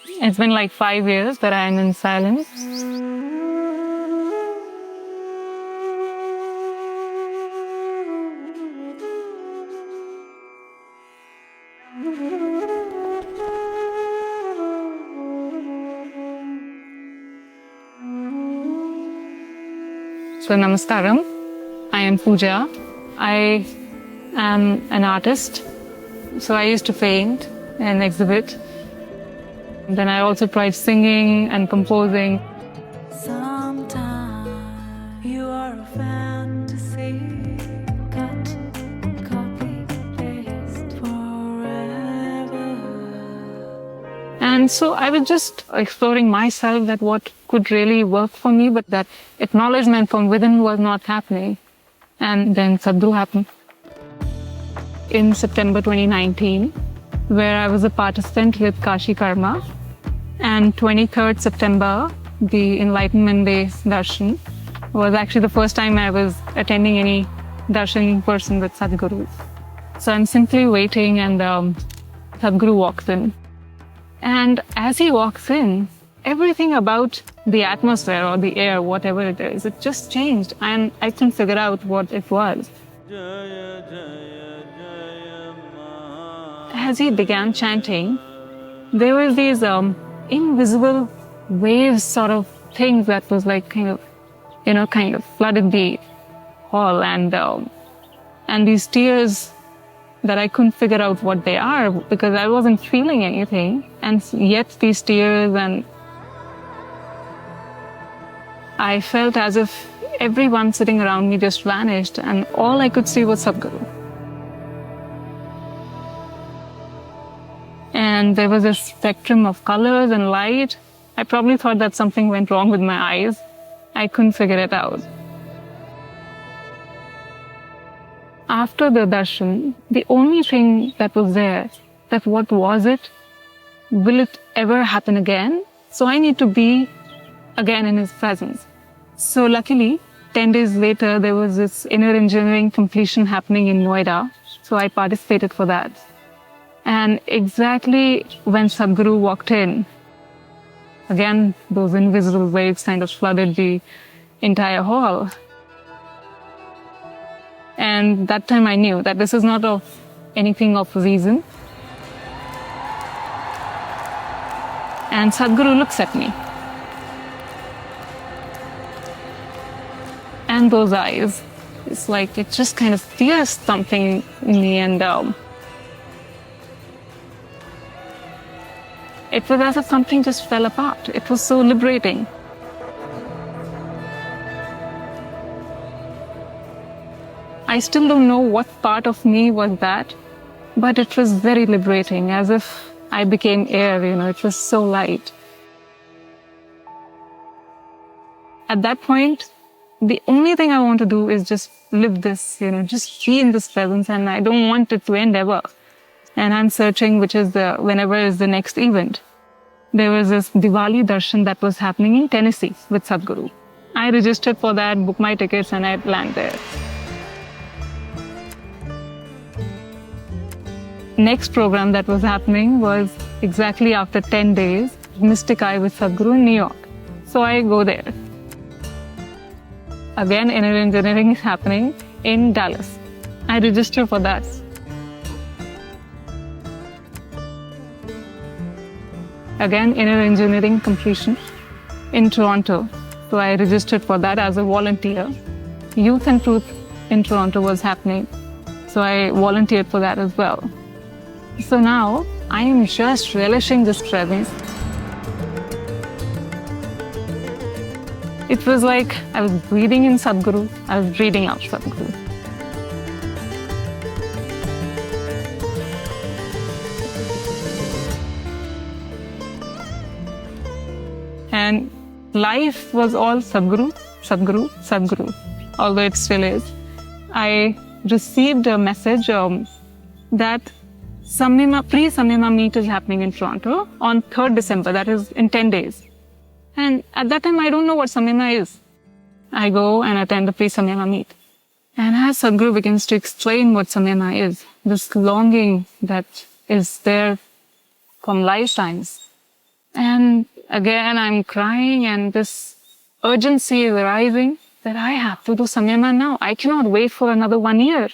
It's been like 5 years that I'm in silence. So namaskaram. I am Pooja. I am an artist. So I used to paint and exhibit. Then I also tried singing and composing. Sometimes you are a fantasy. Cut, copy, paste forever. And so I was just exploring myself, that what could really work for me, but that acknowledgement from within was not happening. And then Sadhguru happened in September 2019, where I was a participant with Kashi Karma. And 23rd September, the Enlightenment Day Darshan was actually the first time I was attending any darshan in person with Sadhguru. So I'm simply waiting, and Sadhguru walks in. And as he walks in, everything about the atmosphere or the air, whatever it is, it just changed. And I couldn't figure out what it was. As he began chanting, there were these invisible waves sort of things that was like kind of flooded the hall, and these tears that I couldn't figure out what they are because I wasn't feeling anything, and yet these tears, and I felt as if everyone sitting around me just vanished, and all I could see was Sadhguru. And there was a spectrum of colors and light. I probably thought that something went wrong with my eyes. I couldn't figure it out. After the darshan, the only thing that was there, that what was it? Will it ever happen again? So I need to be again in his presence. So luckily, 10 days later, there was this inner engineering completion happening in Noida. So I participated for that. And exactly when Sadhguru walked in, again, those invisible waves kind of flooded the entire hall. And that time I knew that this is not of anything of reason. And Sadhguru looks at me. And those eyes, it's like it just kind of pierced something in me, and it was as if something just fell apart. It was so liberating. I still don't know what part of me was that, but it was very liberating, as if I became air, it was so light. At that point, the only thing I want to do is just live this, just be in this presence, and I don't want it to end ever. And I'm searching whenever is the next event. There was this Diwali darshan that was happening in Tennessee with Sadhguru. I registered for that, booked my tickets, and I landed there. Next program that was happening was exactly after 10 days, Mystic Eye with Sadhguru in New York. So I go there. Again, inner engineering is happening in Dallas. I register for that. Again, inner engineering completion in Toronto. So I registered for that as a volunteer. Youth and Truth in Toronto was happening. So I volunteered for that as well. So now I am just relishing this presence. It was like I was breathing in Sadhguru, I was breathing out Sadhguru. And life was all Sadhguru, Sadhguru, Sadhguru, although it still is. I received a message that pre-Samyama meet is happening in Toronto on 3rd December, that is in 10 days. And at that time, I don't know what Samyama is. I go and attend the pre-Samyama meet. And as Sadhguru begins to explain what Samyama is, this longing that is there from lifetimes, And again, I'm crying and this urgency is arising that I have to do Samyama now. I cannot wait for another 1 year.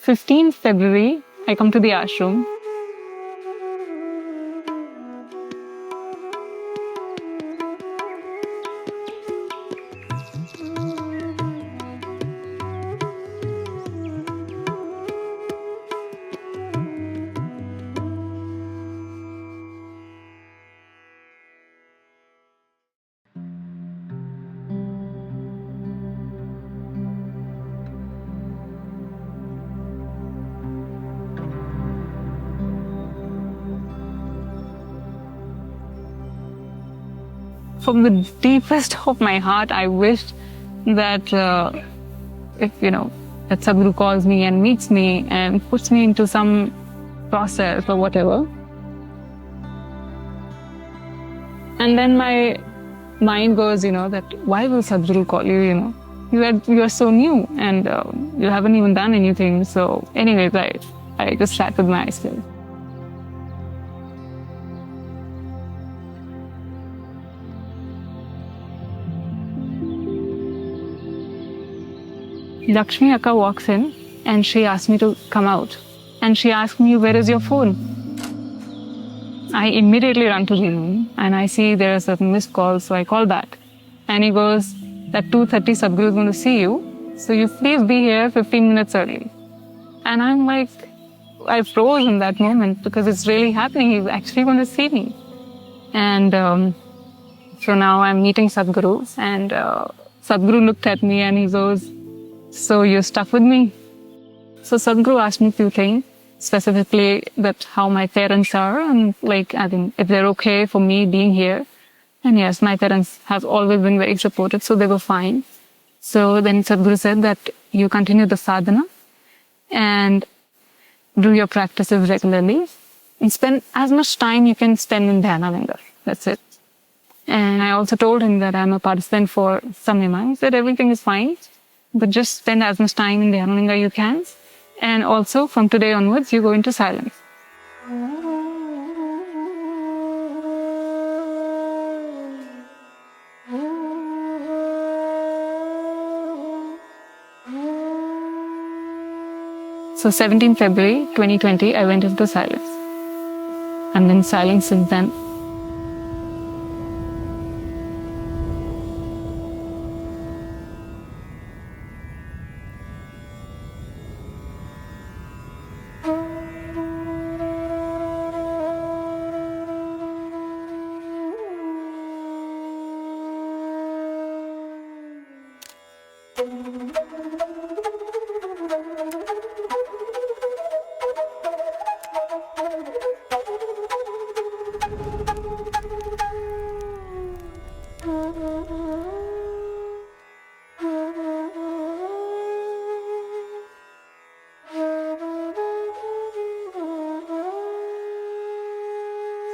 15th February, I come to the ashram. From the deepest of my heart, I wished that if, that Sadhguru calls me and meets me and puts me into some process or whatever. And then my mind goes, that why will Sadhguru call you, You are so new and you haven't even done anything. So anyways, I just sat with my eyes closed. Lakshmi Akka walks in and she asked me to come out. And she asked me, where is your phone? I immediately run to the room and I see there is a missed call, so I call back. And he goes, at 2:30 Sadhguru is going to see you, so you please be here 15 minutes early. And I'm like, I froze in that moment because it's really happening. He's actually going to see me. And so now I'm meeting Sadhguru and Sadhguru looked at me and he goes, so you're stuck with me? So Sadhguru asked me a few things, specifically that how my parents are and if they're okay for me being here. And yes, my parents have always been very supportive, so they were fine. So then Sadhguru said that you continue the sadhana and do your practices regularly and spend as much time you can spend in Dhyana. That's it. And I also told him that I'm a participant for Samyama. He said everything is fine, but just spend as much time in Dhyana you can. And also from today onwards, you go into silence. So 17 February 2020, I went into silence. I'm in silence since then.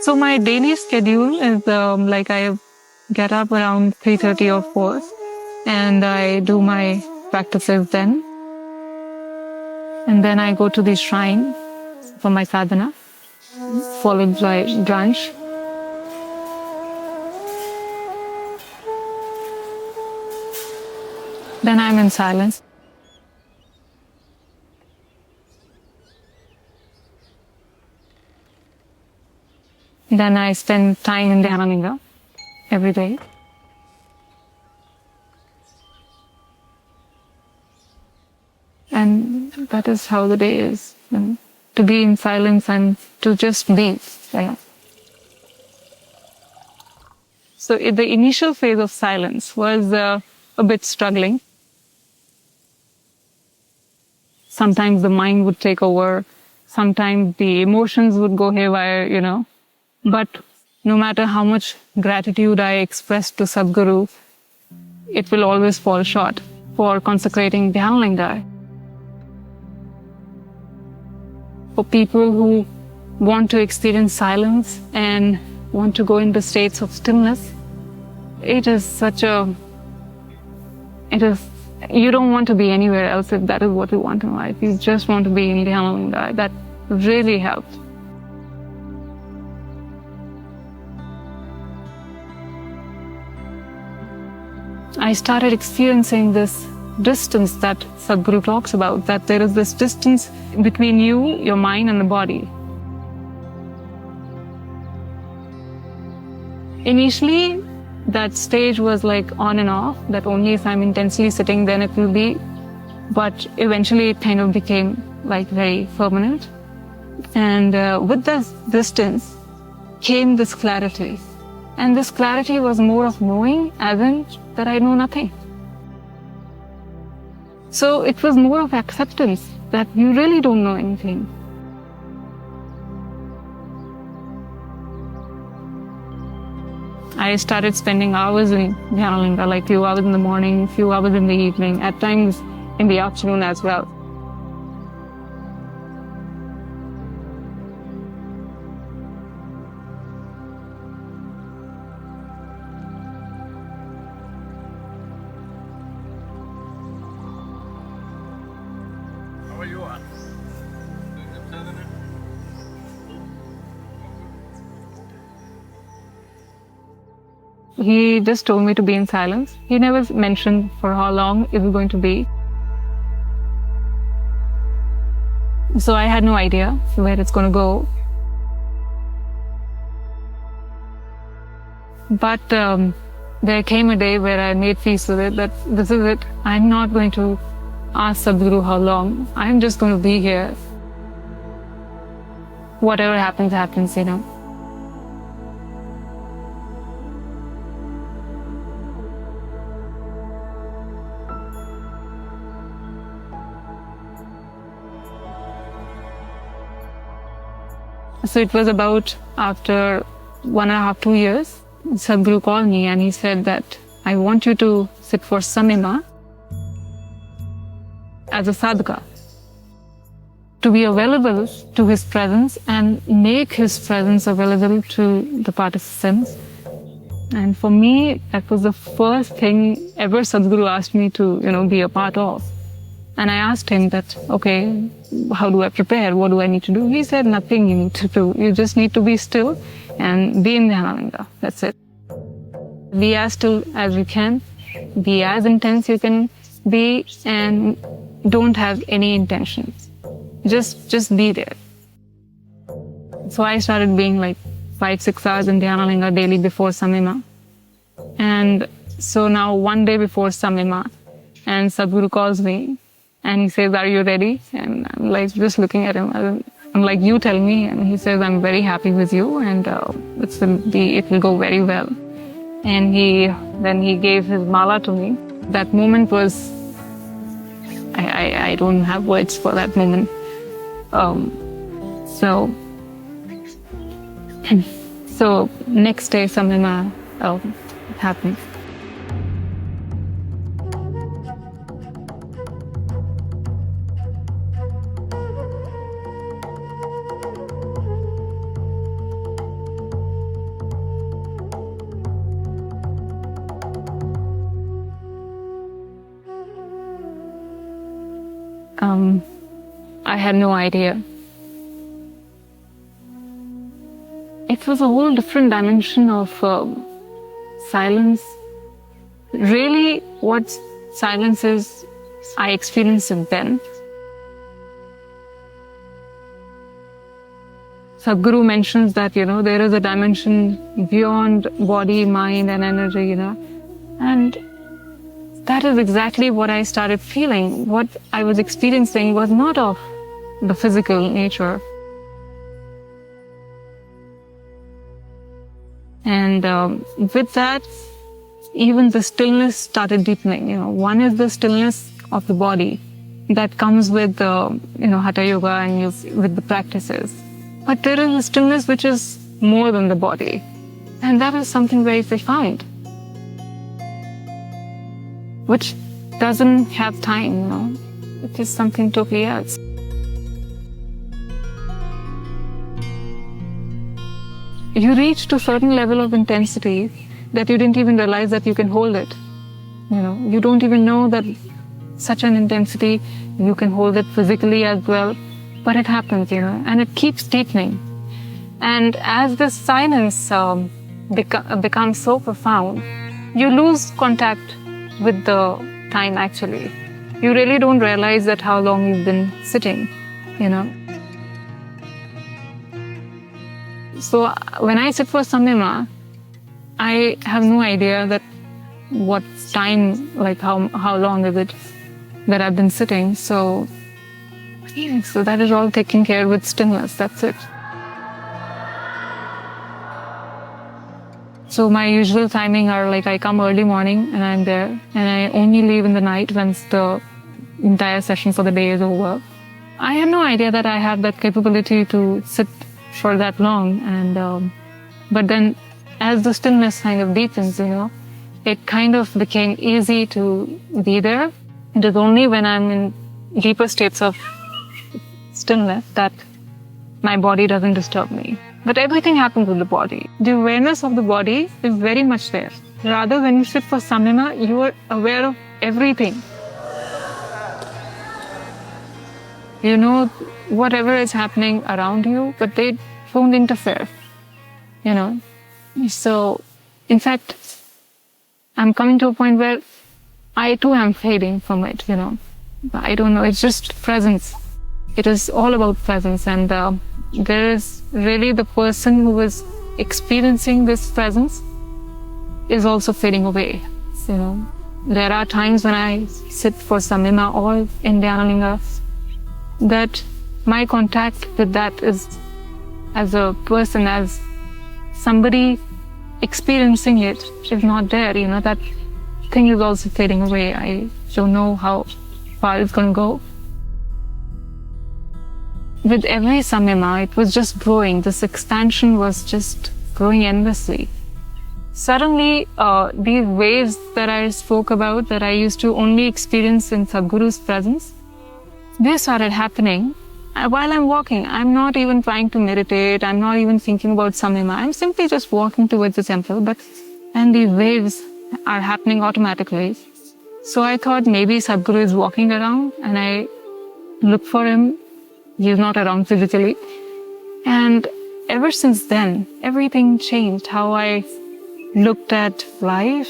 So my daily schedule is I get up around 3:30 or 4 and I do my practices then. And then I go to the shrine for my sadhana, followed by brunch. Then I'm in silence. Then I spend time in Dhyana every day. And that is how the day is. And to be in silence and to just be. So the initial phase of silence was a bit struggling. Sometimes the mind would take over. Sometimes the emotions would go haywire, But no matter how much gratitude I express to Sadhguru, it will always fall short for consecrating Dhyana. For people who want to experience silence and want to go into states of stillness, you don't want to be anywhere else if that is what you want in life. You just want to be in Dhyana. That really helps. I started experiencing this distance that Sadhguru talks about, that there is this distance between you, your mind, and the body. Initially, that stage was like on and off, that only if I'm intensely sitting, then it will be. But eventually it kind of became like very permanent. And with this distance came this clarity. And this clarity was more of knowing, as in that I know nothing. So it was more of acceptance that you really don't know anything. I started spending hours in Dhyanalingam, like few hours in the morning, few hours in the evening, at times in the afternoon as well. How are you? He just told me to be in silence. He never mentioned for how long it was going to be. So I had no idea where it's going to go. But there came a day where I made peace with it, that this is it. I'm not going to ask Sadhguru how long. I'm just going to be here. Whatever happens, happens, you know. So it was about after 1.5 to 2 years, Sadhguru called me and he said that I want you to sit for Samyama as a sadhaka, to be available to his presence and make his presence available to the participants. And for me, that was the first thing ever Sadhguru asked me to, be a part of. And I asked him that, okay, how do I prepare? What do I need to do? He said, nothing you need to do. You just need to be still and be in Dhyanalingam. That's it. Be as still as you can. Be as intense you can be, and don't have any intentions. Just be there. So I started being like 5-6 hours in Dhyanalingam daily before Samyama. And so now one day before Samyama, and Sadhguru calls me and he says, are you ready? And I'm like just looking at him. I'm like, you tell me. And he says, I'm very happy with you and it will go very well. And then he gave his mala to me. That moment was, I don't have words for that moment. So next day Samyama happened. I had no idea. It was a whole different dimension of silence. Really, what silence is, I experienced it then. Sadhguru mentions that, there is a dimension beyond body, mind, and energy, and that is exactly what I started feeling. What I was experiencing was not of the physical nature. And with that, even the stillness started deepening. One is the stillness of the body that comes with Hatha Yoga and with the practices. But there is a stillness which is more than the body. And that is something very profound, which doesn't have time, It is something totally else. You reach to a certain level of intensity that you didn't even realize that you can hold it. You don't even know that such an intensity, you can hold it physically as well, but it happens, and it keeps deepening. And as the silence becomes so profound, you lose contact with the time actually. You really don't realize that how long you've been sitting, you know. So when I sit for Samyama, I have no idea that what time, like how long is it that I've been sitting. So that is all taken care with stillness. That's it. So my usual timing are like I come early morning and I'm there, and I only leave in the night once the entire session for the day is over. I had no idea that I had that capability to sit for that long, and but then as the stillness kind of deepens, it kind of became easy to be there. It is only when I'm in deeper states of stillness that my body doesn't disturb me. But everything happens with the body. The awareness of the body is very much there. Rather, when you sit for Samyama, you are aware of everything. You know whatever is happening around you, but they don't interfere, So, in fact, I'm coming to a point where I too am fading from it, I don't know, it's just presence. It is all about presence, and there is really the person who is experiencing this presence is also fading away, There are times when I sit for Samyama or in Dhyanalinga that my contact with that is as a person, as somebody experiencing it is not there, that thing is also fading away. I don't know how far it's going to go. With every Samyama, it was just growing. This expansion was just growing endlessly. Suddenly, these waves that I spoke about, that I used to only experience in Sadhguru's presence, they started happening while I'm walking. I'm not even trying to meditate. I'm not even thinking about Samyama. I'm simply just walking towards the temple, and these waves are happening automatically. So I thought maybe Sadhguru is walking around, and I look for him. He's not around physically. And ever since then, everything changed. How I looked at life.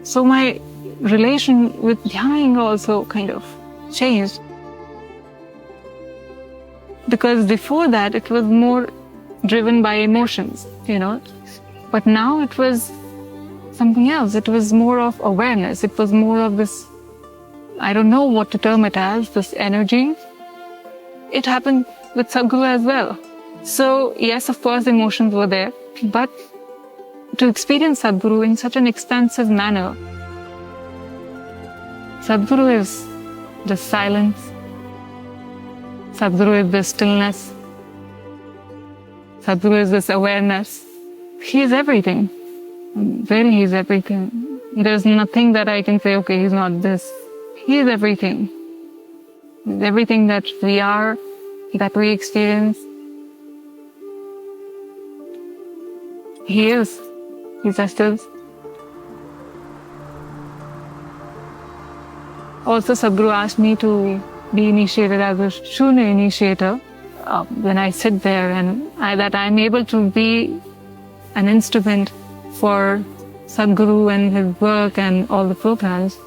So my relation with Dhyaning also kind of changed. Because before that, it was more driven by emotions, But now it was something else. It was more of awareness. It was more of this, I don't know what to term it as, this energy. It happened with Sadhguru as well. So yes, of course, emotions were there, but to experience Sadhguru in such an expansive manner, Sadhguru is the silence. Sadhguru is the stillness. Sadhguru is this awareness. He is everything. Really, he is everything. There's nothing that I can say, okay, he's not this. He is everything. He's everything that we are, that we experience. He is. He just is. Also, Sadhguru asked me to be initiated as a Shunya initiator when I sit there, and that I'm able to be an instrument for Sadhguru and his work and all the programs.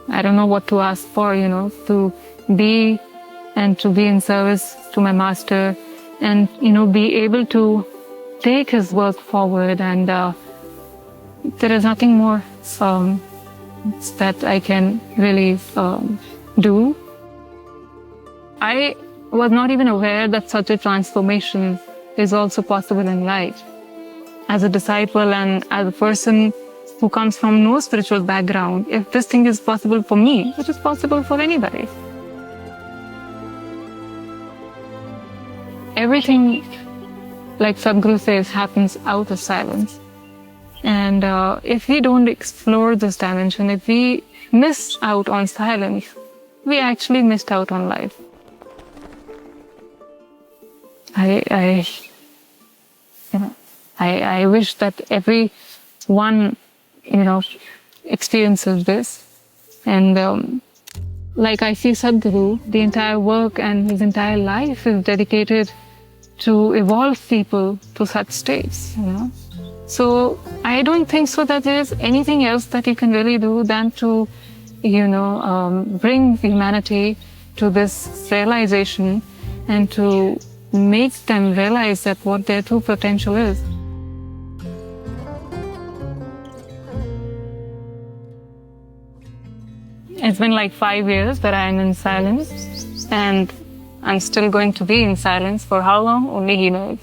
I don't know what to ask for, to be in service to my master and, be able to take his work forward. And there is nothing more that I can really do. I was not even aware that such a transformation is also possible in life. As a disciple and as a person who comes from no spiritual background, if this thing is possible for me, it is possible for anybody. Everything, like Sadhguru says, happens out of silence. And if we don't explore this dimension, if we miss out on silence, we actually missed out on life. I wish that everyone, experiences this. And like I see Sadhguru, the entire work and his entire life is dedicated to evolve people to such states, So I don't think so that there is anything else that you can really do than to, bring humanity to this realization and to make them realize that what their true potential is. It's been like 5 years that I'm in silence, and I'm still going to be in silence for how long? Only He knows.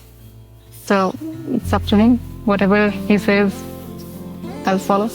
So it's up to Him. Whatever He says, I'll follow.